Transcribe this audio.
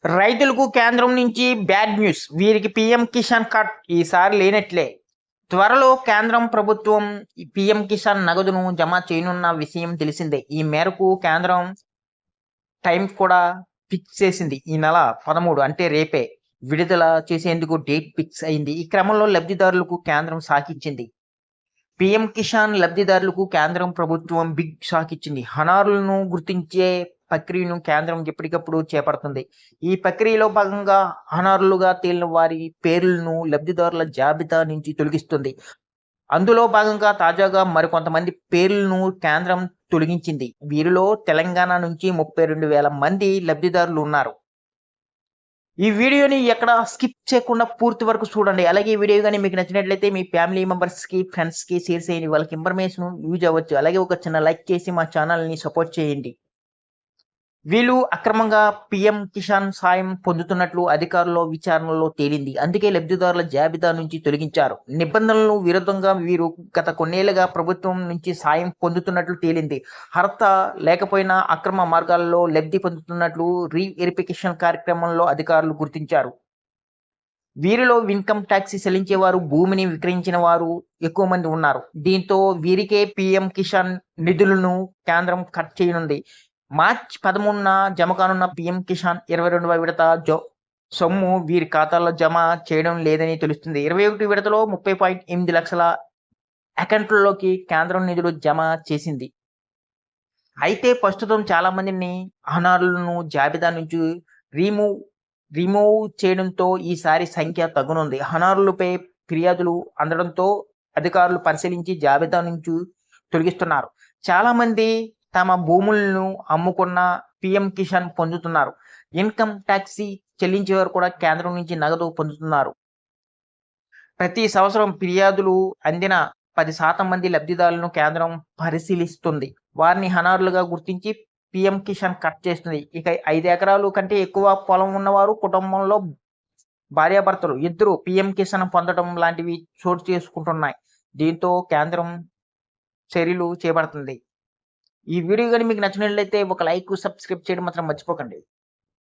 రైతులకు కేంద్రం నుంచి బ్యాడ్ న్యూస్. వీరికి పీఎం కిసాన్ కట్ ఈసారి లేనట్లే. త్వరలో కేంద్రం ప్రభుత్వం ఈ పీఎం కిసాన్ నగదును జమ చేయనున్న విషయం తెలిసిందే. ఈ మేరకు కేంద్రం టైం కూడా ఫిక్స్ చేసింది. ఈ నెల 13 అంటే రేపే విడుదల చేసేందుకు డేట్ ఫిక్స్ అయింది. ఈ క్రమంలో లబ్ధిదారులకు కేంద్రం షాక్ ఇచ్చింది. పీఎం కిసాన్ లబ్ధిదారులకు కేంద్రం ప్రభుత్వం బిగ్ షాక్ ఇచ్చింది. అనర్హులను గుర్తించే ప్రక్రియను కేంద్రం ఎప్పటికప్పుడు చేపడుతుంది. ఈ ప్రక్రియలో భాగంగా అనర్హులుగా తేలిన వారి పేర్లను లబ్ధిదారుల జాబితా నుంచి తొలగిస్తుంది. అందులో భాగంగా తాజాగా మరికొంతమంది పేర్లను కేంద్రం తొలగించింది. వీరిలో తెలంగాణ నుంచి 32,000 మంది లబ్ధిదారులు ఉన్నారు. ఈ వీడియోని ఎక్కడ స్కిప్ చేయకుండా పూర్తి వరకు చూడండి. అలాగే ఈ వీడియో గాని మీకు నచ్చినట్లయితే మీ ఫ్యామిలీ మెంబర్స్‌కి, ఫ్రెండ్స్‌కి షేర్ చేయండి. వాళ్ళకి ఇన్ఫర్మేషన్ యూజ్ అవ్వచ్చు. అలాగే ఒక చిన్న లైక్ చేసి మా ఛానల్‌ని సపోర్ట్ చేయండి. వీళ్ళు అక్రమంగా పీఎం కిసాన్ సాయం పొందుతున్నట్లు అధికారుల విచారణలో తేలింది. అందుకే లబ్ధిదారుల జాబితా నుంచి తొలగించారు. నిబంధనలకు విరుద్ధంగా వీరు గత కొన్నేళ్లుగా ప్రభుత్వం నుంచి సాయం పొందుతున్నట్లు తేలింది. అర్హత లేకపోయినా అక్రమ మార్గాల్లో లబ్ధి పొందుతున్నట్లు రీ-వెరిఫికేషన్ కార్యక్రమంలో అధికారులు గుర్తించారు. వీరిలో ఇన్కమ్ ట్యాక్స్ చెల్లించేవారు, భూమిని విక్రయించిన వారు ఎక్కువ మంది ఉన్నారు. దీంతో వీరికే పీఎం కిసాన్ నిధులను కేంద్రం కట్ చేయనుంది. మార్చి 13న జమ కానున్న పీఎం కిసాన్ 22వ విడత సొమ్ము వీరి ఖాతాల్లో జమ చేయడం లేదని తెలుస్తుంది. 21 విడతలో 30.8 లక్షల అకౌంట్లలోకి కేంద్రం నిధులు జమ చేసింది. అయితే ప్రస్తుతం చాలా మందిని అనర్హులను జాబితా నుంచి రిమూవ్ చేయడంతో ఈసారి సంఖ్య తగ్గనుంది. అనర్హులపై ఫిర్యాదులు అందడంతో అధికారులు పరిశీలించి జాబితా నుంచి తొలగిస్తున్నారు. చాలా మంది తమ భూములను అమ్ముకున్న పీఎం కిసాన్ పొందుతున్నారు. ఇన్కమ్ ట్యాక్స్ చెల్లించేవారు కూడా కేంద్రం నుంచి నగదు పొందుతున్నారు. ప్రతి సంవత్సరం ఫిర్యాదులు అందిన 10% మంది లబ్ధిదారులను కేంద్రం పరిశీలిస్తుంది. వారిని అనర్హులుగా గుర్తించి పీఎం కిసాన్ కట్ చేస్తుంది. ఇక 5 ఎకరాలు కంటే ఎక్కువ పొలం ఉన్నవారు, కుటుంబంలో భార్యాభర్తలు ఇద్దరు పీఎం కిసాన్ పొందడం లాంటివి చోటు చేసుకుంటున్నాయి. దీంతో కేంద్రం చర్యలు చేపడుతుంది. ఈ వీడియో గాని మీకు నచ్చినట్లయితే ఒక లైక్, సబ్స్క్రైబ్ చేయడం మాత్రం మర్చిపోకండి.